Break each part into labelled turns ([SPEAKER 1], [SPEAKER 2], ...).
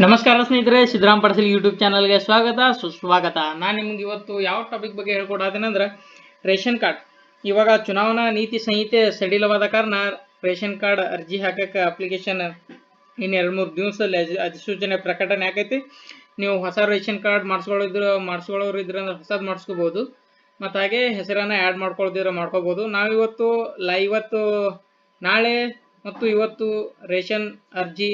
[SPEAKER 1] ನಮಸ್ಕಾರ ಸ್ನೇಹಿತರೆ, ಸಿದ್ದರಾಮ್ ಪಾಟೀಲ್ ಯೂಟ್ಯೂಬ್ ಚಾನಲ್ಗೆ ಸ್ವಾಗತ ಸುಸ್ವಾಗತ. ನಾನು ನಿಮ್ಗೆ ಇವತ್ತು ಯಾವ ಟಾಪಿಕ್ ಬಗ್ಗೆ ಹೇಳ್ಕೊಡೋದೇನೆಂದ್ರೆ ರೇಷನ್ ಕಾರ್ಡ್. ಇವಾಗ ಚುನಾವಣಾ ನೀತಿ ಸಂಹಿತೆ ಸಡಿಲವಾದ ಕಾರಣ ರೇಷನ್ ಕಾರ್ಡ್ ಅರ್ಜಿ ಹಾಕಕ್ಕೆ ಅಪ್ಲಿಕೇಶನ್ ಇನ್ನು 2-3 ದಿವಸದಲ್ಲಿ ಅಧಿಸೂಚನೆ ಪ್ರಕಟಣೆ ಆಕೈತಿ. ನೀವು ಹೊಸ ರೇಷನ್ ಕಾರ್ಡ್ ಮಾಡಿಸ್ಕೊಳ್ಳೋರು ಇದ್ರೆ ಹೊಸದು ಮಾಡಿಸ್ಕೋಬಹುದು. ಮತ್ತು ಹಾಗೆ ಹೆಸರನ್ನು ಆ್ಯಡ್ ಮಾಡ್ಕೊಳ್ದಿದ್ರೆ ಮಾಡ್ಕೋಬಹುದು. ನಾವಿವತ್ತು ನಾಳೆ ಮತ್ತು ಇವತ್ತು ರೇಷನ್ ಅರ್ಜಿ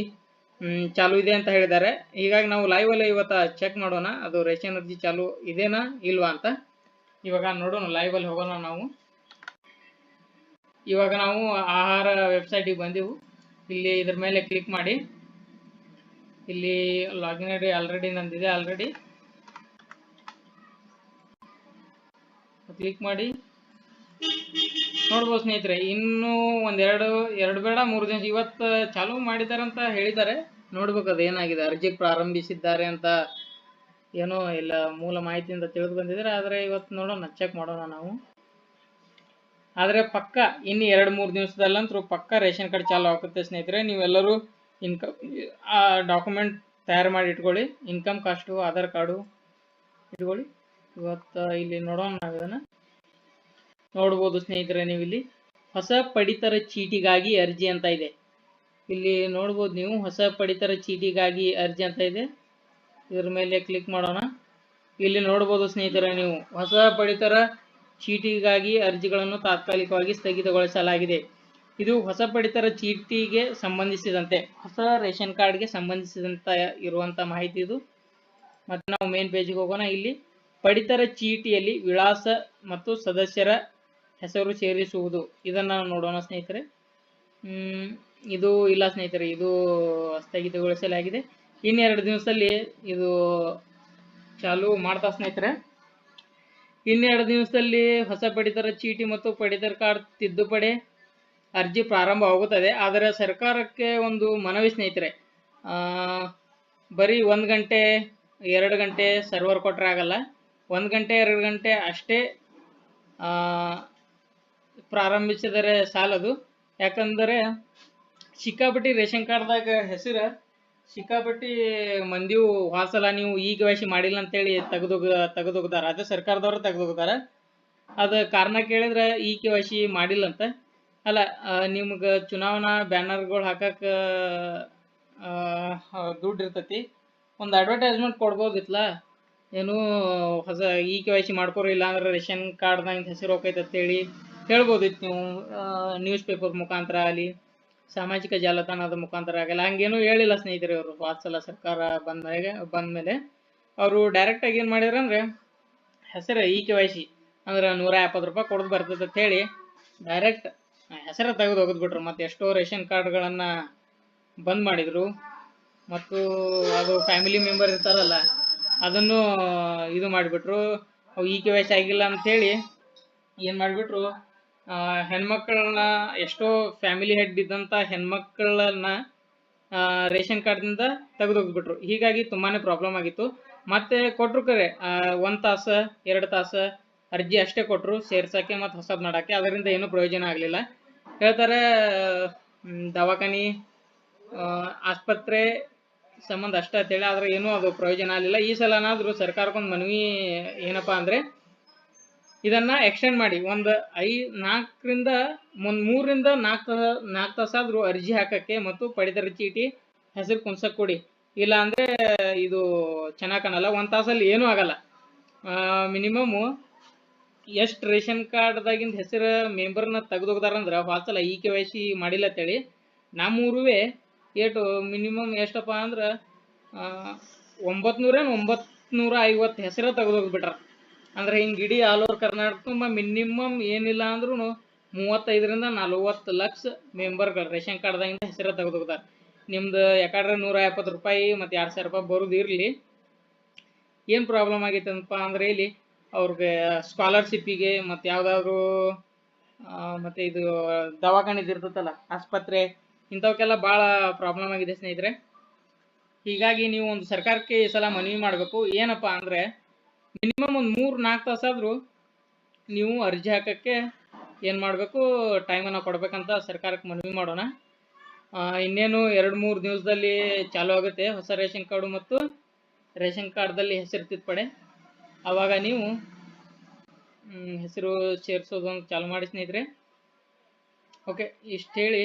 [SPEAKER 1] ಚಾಲು ಇದೆ ಅಂತ ಹೇಳಿದ್ದಾರೆ. ಹೀಗಾಗಿ ನಾವು ಲೈವ್ ಅಲ್ಲೇ ಇವತ್ತು ಚೆಕ್ ಮಾಡೋಣ ಅದು ರೇಷನ್ ಅರ್ಜಿ ಚಾಲು ಇದೆನಾ ಇಲ್ವಾ ಅಂತ. ಇವಾಗ ನೋಡೋಣ, ಲೈವ್ ಅಲ್ಲಿ ಹೋಗೋಣ. ಇವಾಗ ನಾವು ಆಹಾರ ವೆಬ್ಸೈಟಿಗೆ ಬಂದೆವು. ಇಲ್ಲಿ ಇದ್ರ ಮೇಲೆ ಕ್ಲಿಕ್ ಮಾಡಿ, ಇಲ್ಲಿ ಲಾಗಿನ್ ಐಡಿ ಆಲ್ರೆಡಿ ನಂದಿದೆ. ಕ್ಲಿಕ್ ಮಾಡಿ ನೋಡ್ಬೋದು ಸ್ನೇಹಿತರೆ. ಇನ್ನೂ ಎರಡು ಬೇಡ 3 ದಿವಸ ಇವತ್ತು ಚಾಲು ಮಾಡಿದ್ದಾರೆ ಅಂತ ಹೇಳಿದ್ದಾರೆ. ನೋಡ್ಬೇಕು ಅದು ಏನಾಗಿದೆ. ಅರ್ಜಿ ಪ್ರಾರಂಭಿಸಿದ್ದಾರೆ ಅಂತ ಏನೋ ಇಲ್ಲ ಮೂಲ ಮಾಹಿತಿಯಿಂದ ತಿಳಿದು ಬಂದಿದ್ದಾರೆ. ಆದರೆ ಇವತ್ತು ನೋಡೋಣ, ಚೆಕ್ ಮಾಡೋಣ ನಾವು. ಆದರೆ ಪಕ್ಕ ಇನ್ನು 2-3 ದಿವಸದಲ್ಲಂತರೂ ಪಕ್ಕ ರೇಷನ್ ಕಾರ್ಡ್ ಚಾಲು ಆಗುತ್ತೆ ಸ್ನೇಹಿತರೆ. ನೀವೆಲ್ಲರೂ ಡಾಕ್ಯುಮೆಂಟ್ ತಯಾರು ಮಾಡಿ ಇಟ್ಕೊಳ್ಳಿ. ಇನ್ಕಮ್ ಕಾಸ್ಟು, ಆಧಾರ್ ಕಾರ್ಡು ಇಟ್ಕೊಳ್ಳಿ. ಇವತ್ತು ಇಲ್ಲಿ ನೋಡೋಣ, ನಾವು ಇದನ್ನು ನೋಡ್ಬೋದು ಸ್ನೇಹಿತರೆ. ನೀವು ಇಲ್ಲಿ ಹೊಸ ಪಡಿತರ ಚೀಟಿಗಾಗಿ ಅರ್ಜಿ ಅಂತ ಇದೆ. ಇಲ್ಲಿ ನೋಡ್ಬೋದು ನೀವು, ಹೊಸ ಪಡಿತರ ಚೀಟಿಗಾಗಿ ಅರ್ಜಿ ಅಂತ ಇದೆ. ಇದ್ರ ಮೇಲೆ ಕ್ಲಿಕ್ ಮಾಡೋಣ. ಇಲ್ಲಿ ನೋಡ್ಬೋದು ಸ್ನೇಹಿತರೆ, ನೀವು ಹೊಸ ಪಡಿತರ ಚೀಟಿಗಾಗಿ ಅರ್ಜಿಗಳನ್ನು ತಾತ್ಕಾಲಿಕವಾಗಿ ಸ್ಥಗಿತಗೊಳಿಸಲಾಗಿದೆ. ಇದು ಹೊಸ ಪಡಿತರ ಚೀಟಿಗೆ ಸಂಬಂಧಿಸಿದಂತೆ, ಹೊಸ ರೇಷನ್ ಕಾರ್ಡ್ಗೆ ಸಂಬಂಧಿಸಿದಂತ ಇರುವಂತ ಮಾಹಿತಿ ಇದು. ಮತ್ತೆ ನಾವು ಮೇನ್ ಪೇಜ್ಗೆ ಹೋಗೋಣ. ಇಲ್ಲಿ ಪಡಿತರ ಚೀಟಿಯಲ್ಲಿ ವಿಳಾಸ ಮತ್ತು ಸದಸ್ಯರ ಹೆಸರು ಸೇರಿಸುವುದು, ಇದನ್ನ ನೋಡೋಣ ಸ್ನೇಹಿತರೆ. ಇದು ಇಲ್ಲ ಸ್ನೇಹಿತರೆ, ಇದು ಸ್ಥಗಿತಗೊಳಿಸಲಾಗಿದೆ. ಇನ್ನು 2 ದಿವಸದಲ್ಲಿ ಇದು ಚಾಲು ಮಾಡ್ತಾ ಸ್ನೇಹಿತರೆ. ಇನ್ನು 2 ದಿವಸದಲ್ಲಿ ಹೊಸ ಪಡಿತರ ಚೀಟಿ ಮತ್ತು ಪಡಿತರ ಕಾರ್ಡ್ ತಿದ್ದುಪಡಿ ಅರ್ಜಿ ಪ್ರಾರಂಭವಾಗುತ್ತದೆ. ಆದರೆ ಸರ್ಕಾರಕ್ಕೆ ಒಂದು ಮನವಿ ಸ್ನೇಹಿತರೆ, ಬರೀ 1 ಗಂಟೆ 2 ಗಂಟೆ ಸರ್ವರ್ ಕೊಟ್ಟರೆ ಆಗಲ್ಲ. 1 ಗಂಟೆ 2 ಗಂಟೆ ಅಷ್ಟೇ ಪ್ರಾರಂಭಿಸಿದರೆ ಸಾಲದು. ಯಾಕಂದರೆ ಸಿಕ್ಕಾಪಟ್ಟಿ ರೇಷನ್ ಕಾರ್ಡ್ದಾಗ ಹೆಸರು ಸಿಕ್ಕಾಪಟ್ಟಿ ಮಂದಿವು ವಾಸಲ ನೀವು KYC ಮಾಡಿಲ್ಲ ಅಂತೇಳಿ ತೆಗೆದೋಗ್ದಾರ. ಅದೇ ಸರ್ಕಾರದವರು ತೆಗೆದೋಗ್ದಾರ. ಅದು ಕಾರಣ ಕೇಳಿದ್ರೆ KYC ಮಾಡಿಲ್ಲ ಅಂತ ಅಲ್ಲ, ನಿಮ್ಗೆ ಚುನಾವಣಾ ಬ್ಯಾನರ್ಗಳು ಹಾಕಕ್ಕೆ ದುಡ್ಡು ಇರ್ತೈತಿ. ಒಂದು ಅಡ್ವರ್ಟೈಸ್ಮೆಂಟ್ ಕೊಡ್ಬೋದಿತ್ತಲ್ಲ, ಏನು ಹೊಸ KYC ಮಾಡ್ಕೋರಿ, ಇಲ್ಲ ಅಂದ್ರೆ ರೇಷನ್ ಕಾರ್ಡ್ನಾಗ ಹೆಸರು ಹೋಗೈತೆ ಅಂತೇಳಿ ಹೇಳ್ಬೋದಿತ್ತು ನೀವು. ನ್ಯೂಸ್ ಪೇಪರ್ ಮುಖಾಂತರ ಆಗಲಿ, ಸಾಮಾಜಿಕ ಜಾಲತಾಣದ ಮುಖಾಂತರ ಆಗಲ್ಲ. ಹಂಗೇನು ಹೇಳಿಲ್ಲ ಸ್ನೇಹಿತರೆ. ಅವರು ವಾತ್ಸಲ ಸರ್ಕಾರ ಬಂದ್ಮೇಲೆ ಅವರು ಡೈರೆಕ್ಟ್ ಆಗಿ ಏನು ಮಾಡಿದ್ರು ಅಂದ್ರೆ, ಹೆಸರು KYC ಅಂದ್ರೆ 150 ರೂಪಾಯಿ ಕೊಡೋದು ಬರ್ತದೆ ಅಂತ ಹೇಳಿ ಡೈರೆಕ್ಟ್ ಹೆಸರು ತೆಗೆದು ಹೋಗಿದ್ಬಿಟ್ರು. ಮತ್ತೆ ಎಷ್ಟೋ ರೇಷನ್ ಕಾರ್ಡ್ಗಳನ್ನು ಬಂದ್ ಮಾಡಿದ್ರು. ಮತ್ತು ಅದು ಫ್ಯಾಮಿಲಿ ಮೆಂಬರ್ ಇರ್ತಾರಲ್ಲ, ಅದನ್ನು ಇದು ಮಾಡಿಬಿಟ್ರು. ಅವು KYC ಆಗಿಲ್ಲ ಅಂಥೇಳಿ ಏನು ಮಾಡಿಬಿಟ್ರು, ಹೆಣ್ಮಕ್ಳನ್ನ, ಎಷ್ಟೋ ಫ್ಯಾಮಿಲಿ ಹೆಡ್ ಇದ್ದಂಥ ಹೆಣ್ಮಕ್ಳನ್ನ ರೇಷನ್ ಕಾರ್ಡ್ನಿಂದ ತೆಗೆದೋಗ್ಬಿಟ್ರು. ಹೀಗಾಗಿ ತುಂಬಾ ಪ್ರಾಬ್ಲಮ್ ಆಗಿತ್ತು. ಮತ್ತೆ ಕೊಟ್ಟರು ಕರೆ 1 ತಾಸು 2 ತಾಸು ಅರ್ಜಿ ಅಷ್ಟೇ ಕೊಟ್ಟರು ಸೇರ್ಸೋಕ್ಕೆ ಮತ್ತು ಹೊಸದು ಮಾಡೋಕ್ಕೆ. ಅದರಿಂದ ಏನೂ ಪ್ರಯೋಜನ ಆಗಲಿಲ್ಲ. ಹೇಳ್ತಾರೆ ದವಾಖಾನೆ ಆಸ್ಪತ್ರೆ ಸಂಬಂಧ ಅಷ್ಟೇ ಅಂತೇಳಿ, ಆದರೆ ಏನೂ ಅದು ಪ್ರಯೋಜನ ಆಗಲಿಲ್ಲ. ಈ ಸಲನಾದರೂ ಸರ್ಕಾರಕ್ಕೊಂದು ಮನವಿ ಏನಪ್ಪ ಅಂದರೆ, ಇದನ್ನು ಎಕ್ಸ್ಟೆಂಡ್ ಮಾಡಿ ಒಂದು 3ರಿಂದ 4 ತಾಸಾದರೂ ಅರ್ಜಿ ಹಾಕೋಕ್ಕೆ ಮತ್ತು ಪಡಿತರ ಚೀಟಿ ಹೆಸರು ಕುಣ್ಸಕ್ಕೆ ಕೊಡಿ. ಇಲ್ಲ ಅಂದರೆ ಇದು ಚೆನ್ನಾಗಿ ಕಾಣಲ್ಲ. 1 ತಾಸಲ್ಲಿ ಏನೂ ಆಗಲ್ಲ. ಮಿನಿಮಮ್ ಎಷ್ಟು ರೇಷನ್ ಕಾರ್ಡ್ದಾಗಿಂದ ಹೆಸರು ಮೆಂಬರ್ನ ತೆಗೆದೋಗ್ದಾರಂದ್ರೆ, ವಾತ್ಸಲ KYC ಮಾಡಿಲ್ಲ ಅಂತೇಳಿ ನಮ್ಮೂರುವೆ ಮಿನಿಮಮ್ ಎಷ್ಟಪ್ಪ ಅಂದ್ರೆ 950 ಹೆಸರು ತೆಗೆದೋಗ್ಬಿಟ್ರ. ಅಂದ್ರೆ ಹಿಂಗೆ ಇಡೀ ಆಲ್ ಓವರ್ ಕರ್ನಾಟಕ ತುಂಬ ಮಿನಿಮಮ್ ಏನಿಲ್ಲ ಅಂದ್ರೂ 35ರಿಂದ 40 ಲಕ್ಷ ಮೆಂಬರ್ಗಳು ರೇಷನ್ ಕಾರ್ಡ್ದಾಗಿಂದ ಹೆಸರು ತೆಗೆದೋಗ್ತಾರೆ. ನಿಮ್ದು ಯಾಕಂದ್ರೆ 150 ರೂಪಾಯಿ ಮತ್ತು 2000 ರೂಪಾಯಿ ಬರೋದು ಇರಲಿ. ಏನು ಪ್ರಾಬ್ಲಮ್ ಆಗೈತಪ್ಪ ಅಂದರೆ, ಇಲ್ಲಿ ಅವ್ರಿಗೆ ಸ್ಕಾಲರ್ಶಿಪ್ಪಿಗೆ ಮತ್ತು ಯಾವುದಾದ್ರು ಮತ್ತು ಇದು ದವಾಖಾನಿದು ಇರ್ತೈತಲ್ಲ, ಆಸ್ಪತ್ರೆ, ಇಂಥವಕ್ಕೆಲ್ಲ ಭಾಳ ಪ್ರಾಬ್ಲಮ್ ಆಗಿದೆ ಸ್ನೇಹಿತರೆ. ಹೀಗಾಗಿ ನೀವು ಒಂದು ಸರ್ಕಾರಕ್ಕೆ ಈ ಸಲ ಮನವಿ ಮಾಡಬೇಕು. ಏನಪ್ಪ ಅಂದರೆ, ಮಿನಿಮಮ್ ಒಂದು 3-4 ತಾಸಾದರೂ ನೀವು ಅರ್ಜಿ ಹಾಕೋಕ್ಕೆ ಏನು ಮಾಡಬೇಕು, ಟೈಮನ್ನು ಕೊಡಬೇಕಂತ ಸರ್ಕಾರಕ್ಕೆ ಮನವಿ ಮಾಡೋಣ. ಇನ್ನೇನು 2-3 ದಿವಸದಲ್ಲಿ ಚಾಲು ಆಗುತ್ತೆ ಹೊಸ ರೇಷನ್ ಕಾರ್ಡು ಮತ್ತು ರೇಷನ್ ಕಾರ್ಡ್ದಲ್ಲಿ ಹೆಸರು ತಿದ್ದುಪಡಿ. ಆವಾಗ ನೀವು ಹೆಸರು ಸೇರಿಸೋದೊಂದು ಚಾಲು ಮಾಡಿ ಸ್ನೇಹಿತರೆ. ಓಕೆ, ಇಷ್ಟು ಹೇಳಿ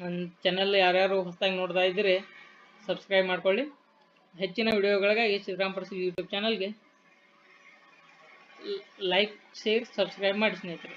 [SPEAKER 1] ನನ್ನ ಚಾನಲ್ ಯಾರ್ಯಾರು ಹೊಸದಾಗಿ ನೋಡ್ತಾ ಇದ್ದೀರಿ ಸಬ್ಸ್ಕ್ರೈಬ್ ಮಾಡ್ಕೊಳ್ಳಿ. ಹೆಚ್ಚಿನ ವಿಡಿಯೋಗಳಿಗಾಗಿ ಶ್ರೀರಾಮ್ ಪರ್ಸಿ ಯೂಟ್ಯೂಬ್ ಚಾನಲ್ಗೆ ಲೈಕ್, ಶೇರ್, ಸಬ್ಸ್ಕ್ರೈಬ್ ಮಾಡಿ ಸ್ನೇಹಿತರೆ.